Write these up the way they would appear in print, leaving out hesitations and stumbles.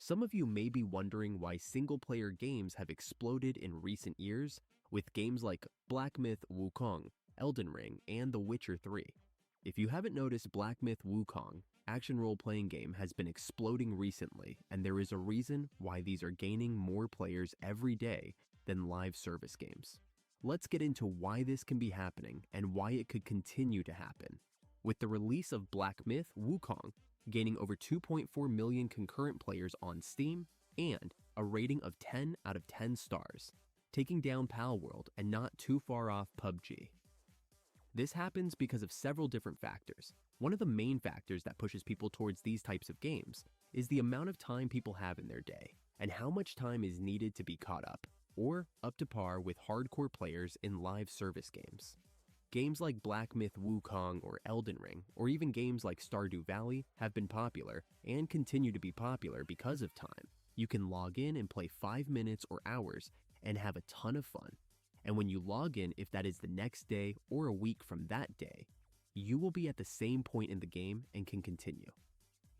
Some of you may be wondering why single-player games have exploded in recent years, with games like Black Myth: Wukong, Elden Ring, and The Witcher 3. If you haven't noticed, Black Myth: Wukong, action role-playing game, has been exploding recently, and there is a reason why these are gaining more players every day than live service games. Let's get into why this can be happening and why it could continue to happen. With the release of Black Myth: Wukong, gaining over 2.4 million concurrent players on Steam and a rating of 10 out of 10 stars, taking down Palworld and not too far off PUBG. This happens because of several different factors. One of the main factors that pushes people towards these types of games is the amount of time people have in their day and how much time is needed to be caught up, or up to par with hardcore players in live service games. Games like Black Myth: Wukong or Elden Ring, or even games like Stardew Valley, have been popular and continue to be popular because of time. You can log in and play 5 minutes or hours and have a ton of fun. And when you log in, if that is the next day or a week from that day, you will be at the same point in the game and can continue.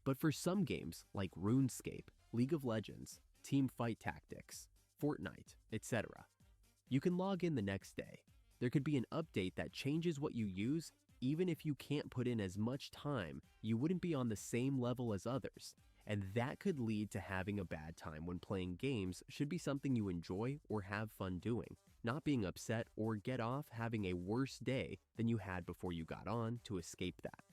But for some games like RuneScape, League of Legends, Team Fight Tactics, Fortnite, etc., you can log in the next day. There could be an update that changes what you use. Even if you can't put in as much time, you wouldn't be on the same level as others. And that could lead to having a bad time when playing games should be something you enjoy or have fun doing, not being upset or get off having a worse day than you had before you got on to escape that.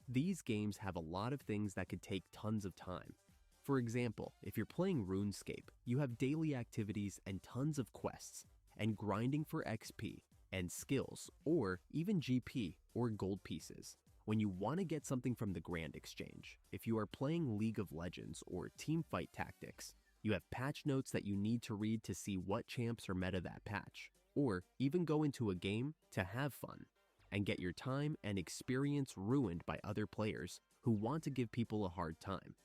These games have a lot of things that could take tons of time. For example, if you're playing RuneScape, you have daily activities and tons of quests, and grinding for XP and skills, or even GP or gold pieces when you want to get something from the Grand Exchange. If you are playing League of Legends or Team Fight Tactics, you have patch notes that you need to read to see what champs are meta that patch, or even go into a game to have fun and get your time and experience ruined by other players who want to give people a hard time.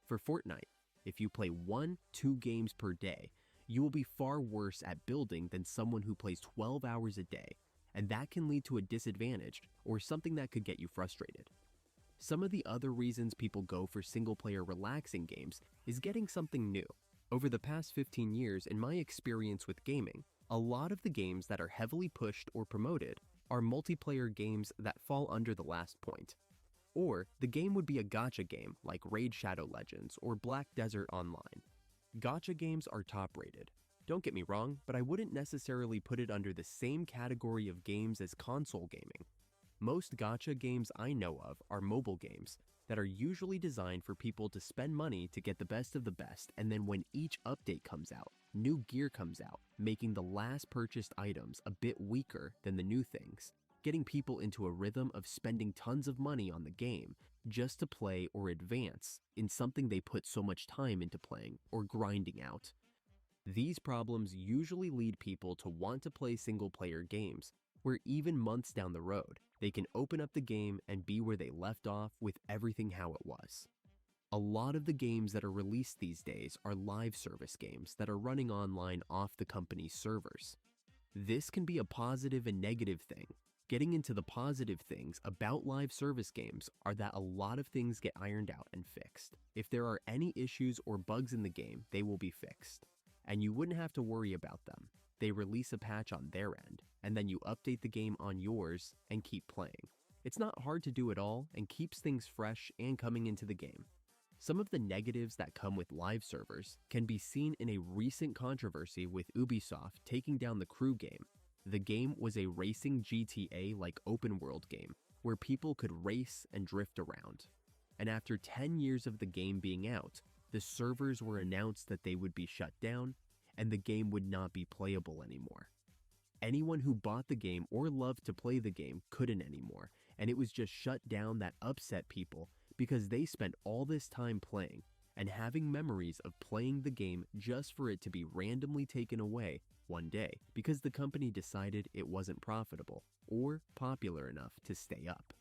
For Fortnite, if you play 1-2 games per day, you will be far worse at building than someone who plays 12 hours a day, and that can lead to a disadvantage or something that could get you frustrated. Some of the other reasons people go for single-player relaxing games is getting something new. Over the past 15 years, in my experience with gaming, a lot of the games that are heavily pushed or promoted are multiplayer games that fall under the last point. Or the game would be a gacha game like Raid Shadow Legends or Black Desert Online. Gacha games are top-rated. Don't get me wrong, but I wouldn't necessarily put it under the same category of games as console gaming. Most gacha games I know of are mobile games that are usually designed for people to spend money to get the best of the best, and then when each update comes out, new gear comes out, making the last purchased items a bit weaker than the new things, getting people into a rhythm of spending tons of money on the game just to play or advance in something they put so much time into playing or grinding out. These problems usually lead people to want to play single-player games, where even months down the road, they can open up the game and be where they left off with everything how it was. A lot of the games that are released these days are live service games that are running online off the company's servers. This can be a positive and negative thing. Getting into the positive things about live service games are that a lot of things get ironed out and fixed. If there are any issues or bugs in the game, they will be fixed, and you wouldn't have to worry about them. They release a patch on their end, and then you update the game on yours and keep playing. It's not hard to do it all and keeps things fresh and coming into the game. Some of the negatives that come with live servers can be seen in a recent controversy with Ubisoft taking down the Crew game. The game was a racing GTA-like open-world game where people could race and drift around. And after 10 years of the game being out, the servers were announced that they would be shut down and the game would not be playable anymore. Anyone who bought the game or loved to play the game couldn't anymore, and it was just shut down. That upset people because they spent all this time playing and having memories of playing the game just for it to be randomly taken away one day because the company decided it wasn't profitable or popular enough to stay up.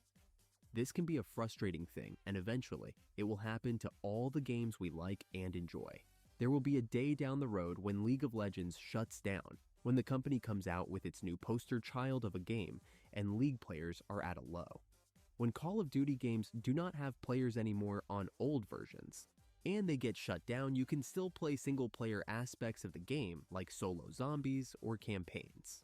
This can be a frustrating thing, and eventually, it will happen to all the games we like and enjoy. There will be a day down the road when League of Legends shuts down, when the company comes out with its new poster child of a game and League players are at a low. When Call of Duty games do not have players anymore on old versions, and they get shut down, you can still play single-player aspects of the game like solo zombies or campaigns.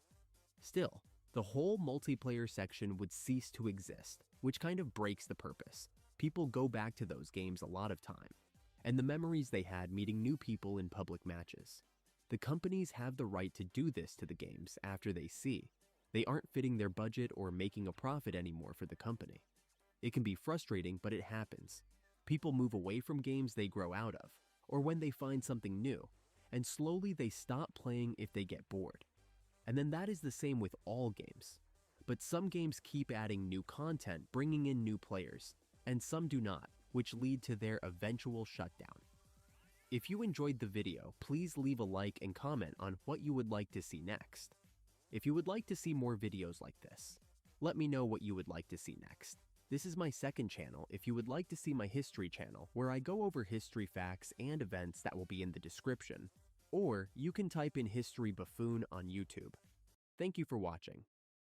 Still, the whole multiplayer section would cease to exist, which kind of breaks the purpose. People go back to those games a lot of time, and the memories they had meeting new people in public matches. The companies have the right to do this to the games after they see they aren't fitting their budget or making a profit anymore for the company. It can be frustrating, but it happens. People move away from games they grow out of, or when they find something new, and slowly they stop playing if they get bored. And then that is the same with all games. But some games keep adding new content, bringing in new players, and some do not, which lead to their eventual shutdown. If you enjoyed the video, please leave a like and comment on what you would like to see next. If you would like to see more videos like this, let me know what you would like to see next. This is my second channel if you would like to see my history channel, where I go over history facts and events that will be in the description, or you can type in History Buffoon on YouTube. Thank you for watching.